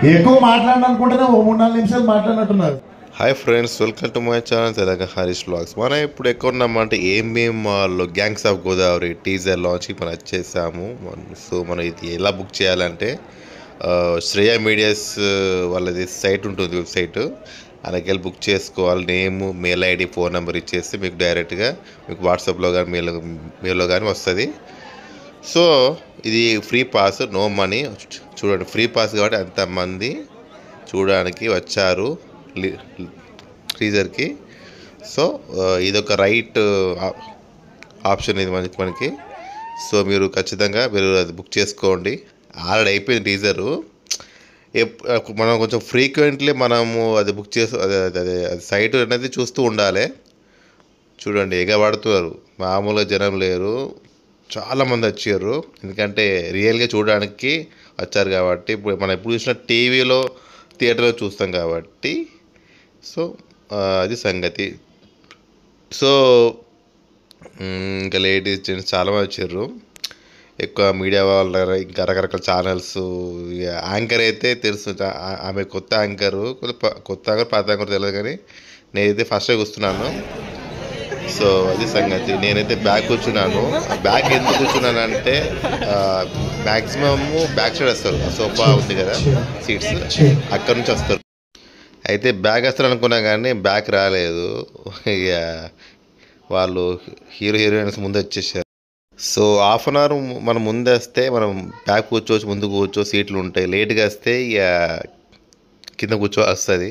ఎక్కువ మాట్లాడాలనుకుంటేనే ఓ 3-4 నిమిషాలు మాట్లాడినట్టున్నారు. Hi friends, welcome to my channel Telangana Harish vlogs. మనం ఇప్పుడు ఎక్కడ ఉన్నామంటే ఏఎంబీఎం మాల్లో గ్యాంగ్స్ ఆఫ్ గోదావరి టీజర్ లాంచ్కి మనం వచ్చేసాము. సో మనం ఇది ఎలా బుక్ చేయాలంటే శ్రేయ మీడియాస్ వాళ్ళది సైట్ ఉంటుంది, వెబ్సైట్. అలాగే వెళ్ళి బుక్ చేసుకోవాలి. Name, mail ID, phone number ఇచ్చేస్తే మీకు డైరెక్ట్గా మీకు వాట్సాప్లో కానీ మెయిల్లో కానీ వస్తుంది. సో ఇది ఫ్రీ పాస్, నో మనీ. చూడండి, ఫ్రీ పాస్ కాబట్టి అంతమంది చూడడానికి వచ్చారు టీజర్కి. సో ఇదొక రైట్ ఆప్షన్ ఇది మనకి. సో మీరు ఖచ్చితంగా అది బుక్ చేసుకోండి. ఆల్రెడీ అయిపోయింది టీజరు. మనం కొంచెం ఫ్రీక్వెంట్లీ మనము అది బుక్ అదే సైట్ అనేది చూస్తూ ఉండాలి. చూడండి, ఎగబడుతున్నారు, మామూలుగా జనం లేరు, చాలామంది వచ్చారు. ఎందుకంటే రియల్గా చూడడానికి వచ్చారు కాబట్టి. ఇప్పుడు మనం ఎప్పుడు చూసినా టీవీలో, థియేటర్లో చూస్తాం కాబట్టి. సో అది సంగతి. సో ఇంకా లేడీస్, జెంట్స్ చాలామంది వచ్చారు. ఎక్కువ మీడియా వాళ్ళ, ఇంకా రకరకాల ఛానల్స్. యాంకర్ అయితే తెలుసు, ఆమె కొత్త యాంకరు, కొత్త యాంకర్, పాత యాంకర్ తెలియదు, కానీ నేనైతే ఫస్ట్గా కూర్చున్నాను. సో అది సంగతి. నేనైతే బ్యాక్ కూర్చున్నాను. బ్యాక్ ఎందుకు కూర్చున్నానంటే మ్యాక్సిమమ్ బ్యాక్ సైడ్ వస్తారు, సోఫా ఉంది కదా సీట్స్, అక్కడ నుంచి వస్తారు. అయితే బ్యాక్ వస్తారు అనుకున్నా కానీ బ్యాక్ రాలేదు. ఇక వాళ్ళు హీరోయిన్స్ ముందు వచ్చేసారు. సో హాఫ్ అన్ అవర్ మనం ముందు వస్తే మనం బ్యాక్ కూర్చోవచ్చు, ముందు కూర్చో, సీట్లు ఉంటాయి. లేట్గా వస్తే ఇక కింద కూర్చో వస్తుంది,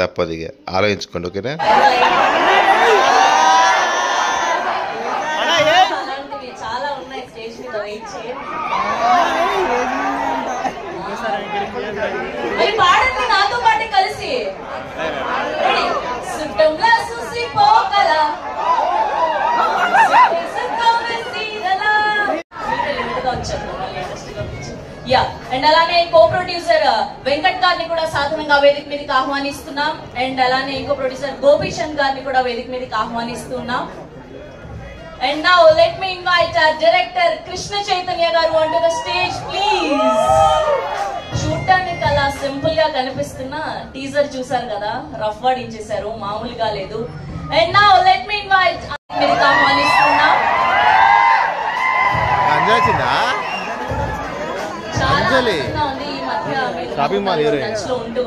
తప్పదు. ఇక ఆలోచించుకోండి, ఓకేనా? అండ్ అలానే కో ప్రొడ్యూసర్ వెంకట్ గారిని కూడా సాధారణంగా వేదిక మీదకి ఆహ్వానిస్తున్నాం. అండ్ అలానే ఇంకో ప్రొడ్యూసర్ గోపీచంద్ గారిని కూడా వేదిక మీదకి ఆహ్వానిస్తున్నాం. And now let me invite director Krishna Chaitanya garu on to the stage please. చూడటానికి అలా సింపుల్ గా కనిపిస్తున్న టీజర్ చూసారు కదా, రఫ్ వాడించేశారు, మామూలుగా లేదు. And now let me invite మీదకి ఆహ్వానిస్తున్నాం.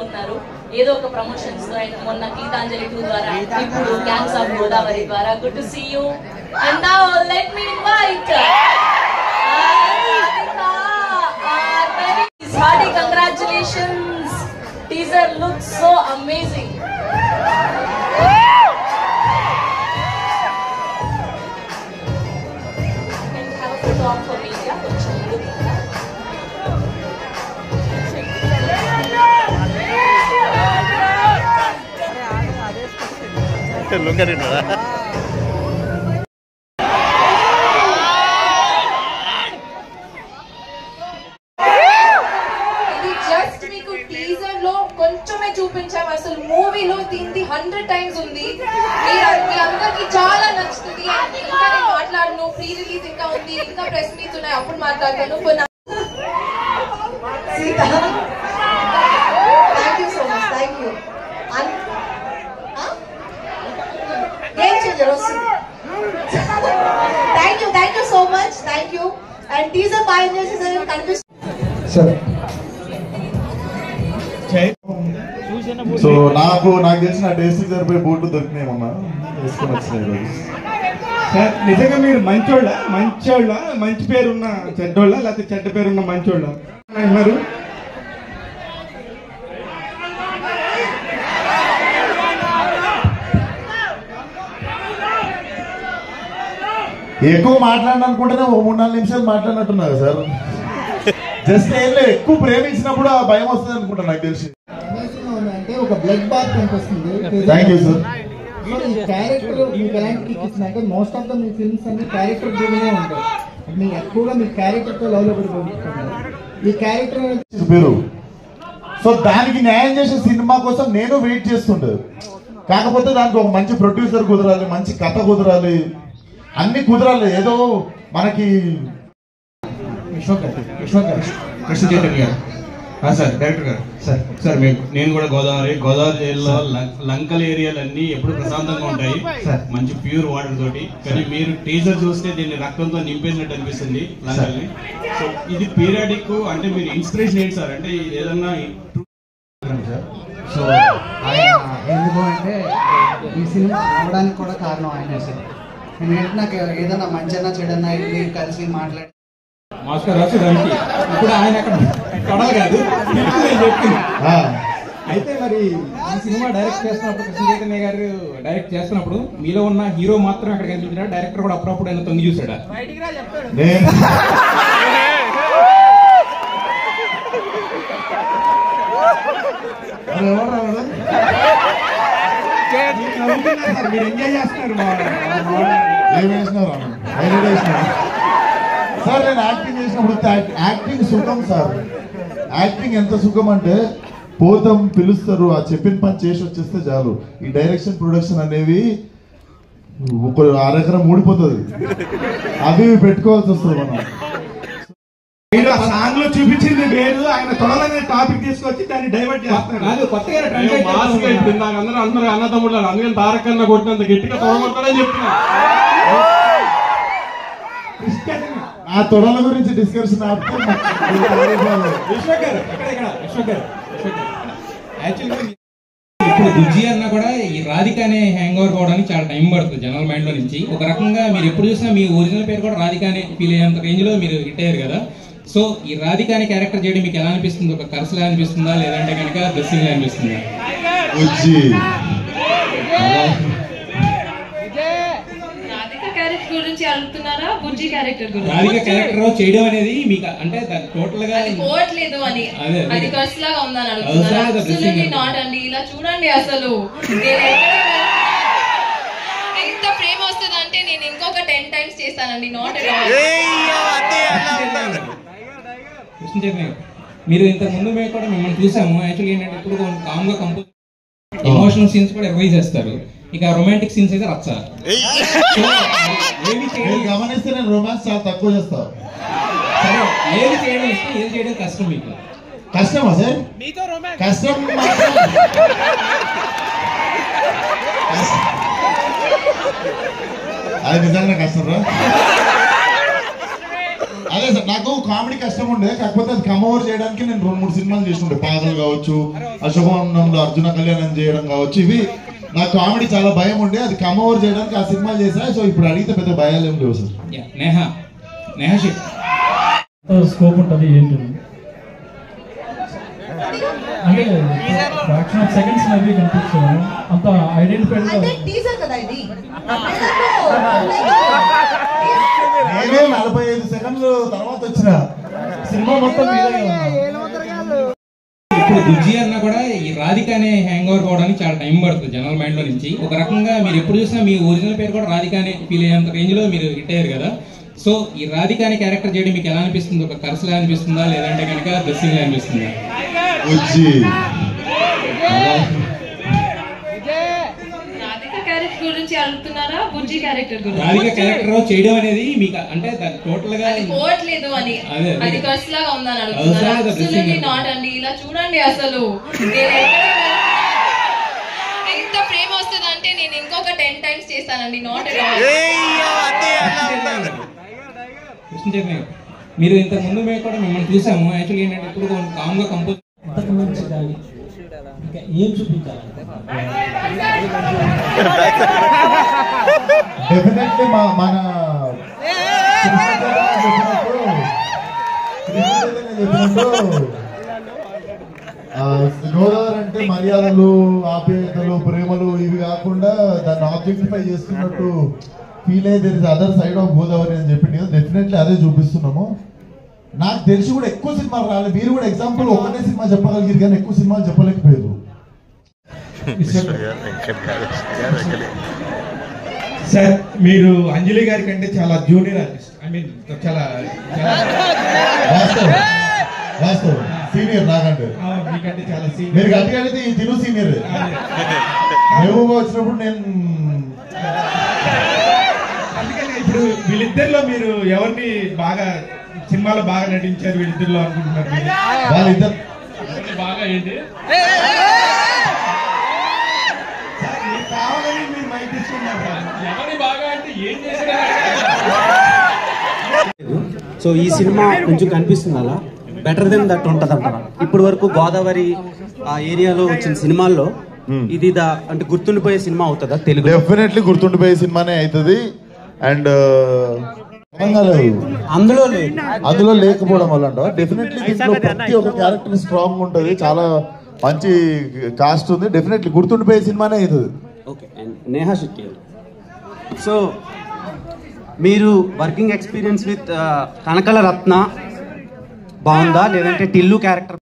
ఉన్నారు ఏదో ఒక ప్రమోషన్స్ తో. అండ్ మొన్న గీతాంజలి 2 ద్వారా, ఇప్పుడు గ్యాంగ్స్ ఆఫ్ గోదావరి ద్వారా. Good to see you. And now let me invite hearty congratulations. Teaser looks so amazing. కొంచెమే చూపించాము, అసలు మూవీలో దీన్ని 100 times ఉంది. మీ అందరికి చాలా నచ్చుతుంది. ఇంకా నేను మాట్లాడను, ప్రీ రిలీజ్ ఇంకా ఉంది, ఇంకా ప్రెస్ మీట్స్ ఉన్నాయి, అప్పుడు మాట్లాడతాను. Thank you so much. Thank you. Thank you so much. Thank you. And teaser బాగా ఎంజాయ్ చేశారని కనిపిస్తుంది. సో నాకు తెలిసిన టేస్ట్ సరిపోయే బూట్లు దొరికినాయమన్నా, వేసుకొని వచ్చినాయి. నిజంగా మీరు మంచోళ్ళ, మంచి పేరున్న చెడ్డోళ్ళ, లేకపోతే చెడ్డ పేరున్న మంచోళ్ళ అంటున్నారు? ఎక్కువ మాట్లాడాలనుకుంటేనే ఓ 3-4 నిమిషాలు మాట్లాడినట్టున్నారు సార్. జస్ట్ ఏం లేదు, ఎక్కువ ప్రేమించినప్పుడు ఆ భయం వస్తుంది అనుకుంటా నాకు తెలిసి. అంటే ఒక బ్లడ్ బాత్ కనిపిస్తుంది. Thank you sir. ఈ క్యారెక్టర్ మీకు ఎలాంటి కిక్ ఇచ్చినాక most of the me films అన్ని క్యారెక్టర్ డ్రివెనే ఉంటాయి. మీకు ఎక్కువగా మీ క్యారెక్టర్ తో లవ్ లో పడిపోతున్నారు. ఈ క్యారెక్టర్ పేరు. సో దానికి న్యాయం చేసే సినిమా కోసం నేను వెయిట్ చేస్తుండే. కాకపోతే దానికి ఒక మంచి ప్రొడ్యూసర్ కుదరాలి, మంచి కథ కుదరాలి, అన్ని కుదరాలి. ఏదో మనకి కృష్ణ చైతన్య సార్ డైరెక్టర్ గారు సార్ నేను కూడా గోదావరి జైల్లో లంకల్ ఏరియాలన్నీ ఎప్పుడు ప్రశాంతంగా ఉంటాయి మంచి ప్యూర్ వాటర్ తోటి. కానీ మీరు టీజర్ చూస్తే దీన్ని రక్తంతో నింపేసినట్టు అనిపిస్తుంది లంకల్ని. సో ఇది పీరియాడిక్ అంటే మీరు ఇన్స్పిరేషన్ ఏంటి సార్? అంటే ఏదన్నా సో ఆయన ఎందుకు అంటే ఈ సినిమా రావడానికి కూడా కారణం ఆయనే సార్. ఎందుకంటే నాకు ఏదైనా మంచన్నా చెడన్నా వెళ్ళి కలిసి మాట్లాడి మాస్టర్ రాసేదానికి ఇప్పుడు ఆయన అక్కడ కొడాలి కాదు నేను చెప్పింది. అయితే మరి ఈ సినిమా డైరెక్ట్ చేస్తున్నప్పుడు కృష్ణ చైతన్య గారు డైరెక్ట్ చేస్తున్నప్పుడు మీలో ఉన్న హీరో మాత్రం అక్కడ కనిపించాడు, డైరెక్టర్ కూడా అప్పుడప్పుడు ఆయన తొంగి చూసాడా? మీరు ఎంజాయ్ చేస్తున్నారు సార్. నేను యాక్టింగ్ చేసినప్పుడు యాక్టింగ్ సుఖం సార్. యాక్టింగ్ ఎంత సుఖం అంటే పోతాం, పిలుస్తారు, ఆ చెప్పిన పని చేసి వచ్చేస్తే చాలు. ఈ డైరెక్షన్ ప్రొడక్షన్ అనేవి ఒక అరెకరం ఊడిపోతుంది, అవి పెట్టుకోవాల్సి వస్తుంది మనం. మీరు ఆ సాంగ్ లో చూపించింది వేరు, ఆయన తొడలనే టాపిక్ తీసుకొచ్చి దాన్ని డైవర్ట్ చేస్తున్నారు. అందరూ అన్నదమ్ముడు అందుకని తారకన్నా కొట్టినంత గట్టిగా తొడగొట్టాలని చెప్తున్నారు. ఆ తొడల గురించి డిస్కషన్ ఇప్పుడు బుజ్జి అన్నా కూడా ఈ రాధిక అనే హ్యాంగ్ ఓవర్ కావడానికి చాలా టైం పడుతుంది జనరల్ మైండ్ లో నుంచి. ఒక రకంగా మీరు ఎప్పుడు చూసినా మీ ఒరిజినల్ పేరు కూడా రాధిక అనే ఫీల్ అయ్యేంత రేంజ్ లో మీరు హిట్ అయ్యారు కదా. సో ఈ రాధిక అనే క్యారెక్టర్ చేయడం మీకు ఎలా అనిపిస్తుంది? ఒక కర్సలా అనిపిస్తుందా లేదంటే కనుక డ్రెస్సింగ్ అనిపిస్తుందా? గురించి అడుగుతున్నారా బుజ్జి క్యారెక్టర్ గురించి? రాధిక క్యారెక్టర్ చేయడం అనేది మీకు అంటే టోటల్ గా పోవట్లేదు అని, అది కర్స్ లాగా ఉందని అడుగుతున్నారా? అబ్సల్యూట్లీ నాట్ అండి. ఇలా చూడండి, అసలు ఎంత ప్రేమ వస్తుంది అంటే నేను ఇంకొక 10 times చేస్తానండి. Not at all. Krishna Chaitanya మీరు ఇంతకు ముందు మేము కూడా మిమ్మల్ని చూసాము. యాక్చువల్లీ ఏంటంటే ఇప్పుడు కామ్ గా కంపోజ్ ఎమోషనల్ సీన్స్ కూడా రిలీజ్ చేస్తారు, ఇక రొమాంటిక్ సీన్స్ అయితే రచ్చ. గమనిస్తే నేను రొమాన్స్ చాలా తక్కువ చేస్తాను. ఏది చేయడం ఇష్టం, ఏది చేయడం కష్టం మీకు? కష్టమా సార్? కష్టం అది నిజంగా కష్టం రా. అదే సార్, నాకు కామెడీ కష్టం ఉండే, కాకపోతే అది కమ్ ఓవర్ చేయడానికి నేను 2-3 సినిమాలు చేస్తుండే. పాగలు కావచ్చు, అశోభనంలో అర్జున కళ్యాణం చేయడం కావచ్చు, ఇవి నాకు కామెడీ చాలా భయం ఉండే, అది కమ్ ఓవర్ చేయడానికి ఆ సినిమాలు చేశా. సో ఇప్పుడు అడిగితే పెద్ద భయాలు ఏం లేవు సార్. నేహా స్కోప్ ఉంటుంది ఏంటి అంటే ఫ్రాక్షన్ ఆఫ్ సెకండ్స్ అవి కనిపించాను అంత ఐడెంటిఫైడ్. టీజర్ కదా ఇది. నేనే 45 సెకండ్లు తర్వాత వచ్చిన సినిమా మొత్తం ఇప్పుడు బుజ్జి అన్నా కూడా ఈ రాధిక అనే హ్యాంగ్ ఓవర్ కావడానికి చాలా టైం పడుతుంది జనరల్ మైండ్ లో నుంచి. ఒక రకంగా మీరు ఎప్పుడు చూసినా మీ ఒరిజినల్ పేరు కూడా రాధిక అనే ఫీల్ అయ్యేంత రేంజ్ లో మీరు హిట్ అయ్యారు కదా. సో ఈ రాధిక అనే క్యారెక్టర్ చేయడం మీకు ఎలా అనిపిస్తుంది? ఒక కర్సలా అనిపిస్తుందా లేదంటే కనుక డ్రెస్సింగ్ అనిపిస్తుందా? గురించి అడుగుతున్నారా బుజ్జి క్యారెక్టర్ గురించి? రాధిక క్యారెక్టర్ చేయడం అనేది మీకు అంటే టోటల్ గా పోవట్లేదు అని, అది కర్స్ లాగా ఉందని అడుగుతున్నారా? అబ్సల్యూట్లీ నాట్ అండి. ఇలా చూడండి, అసలు ఎంత ప్రేమ వస్తుంది అంటే నేను ఇంకొక 10 times చేస్తానండి. Not at all. Krishna Chaitanya మీరు ఇంతకు ముందు మేము కూడా మిమ్మల్ని చూసాము. యాక్చువల్లీ ఏంటంటే ఇప్పుడు కామ్ గా కంపోజ్ ఏం చూపించాలి? డెఫినెట్లీ మన గోదావరి అంటే మర్యాదలు, ఆప్యాయతలు, ప్రేమలు ఇవి కాకుండా దాన్ని ఆబ్జెక్టిఫై చేస్తున్నట్టు ఫీల్ అయ్యి there is other side of Godavari అని చెప్పింది కదా. డెఫినెట్లీ అదే చూపిస్తున్నాము. నాకు తెలిసి కూడా ఎక్కువ సినిమాలు రాలేదు. మీరు కూడా ఎగ్జాంపుల్ ఒకటే సినిమా చెప్పగలిగారు కానీ ఎక్కువ సినిమాలు చెప్పలేకపోయారు. సార్ మీరు అంజలి గారి కంటే చాలా జూనియర్ ఆర్టిస్ట్, ఐ మీన్ చాలా వాస్తవం సీనియర్ నాకంటే. మీకంటే చాలా సీనియర్. మీరు గట్టిగా అడిగితే ఈ తిను సీనియర్. మెహబూబా వచ్చినప్పుడు నేను అందుకని ఇప్పుడు వీళ్ళిద్దరిలో మీరు ఎవరిని బాగా సినిమాలో బాగా నటించారు వీళ్ళిద్దరిలో అనుకుంటున్నారు? ఎవరిని బాగా ఏంటి ఎవరిని బాగా అంటే ఏం చేసినా సో ఈ సినిమా కొంచెం కనిపిస్తుంది అలా బెటర్ దెన్ దట్ ఉంటుంది అంటారా? ఇప్పటి వరకు గోదావరి ఆ ఏరియాలో వచ్చిన సినిమాల్లో ఇది అంటే గుర్తుండిపోయే సినిమా అవుతుందా తెలుగు? డెఫినెట్లీ గుర్తుండిపోయే సినిమానే అవుతుంది. అండ్ అందులో లేకపోవడం వల్ల డెఫినెట్లీ దీంట్లో ప్రతి ఒక్క క్యారెక్టర్ స్ట్రాంగ్ ఉంటుంది, చాలా మంచి కాస్ట్ ఉంది, డెఫినెట్లీ గుర్తుండిపోయే సినిమానే అవుతుంది. Okay. And Neha Shetty, so మీరు వర్కింగ్ ఎక్స్పీరియన్స్ విత్ కనకల రత్న బాగుందా లేదంటే టిల్లు క్యారెక్టర్?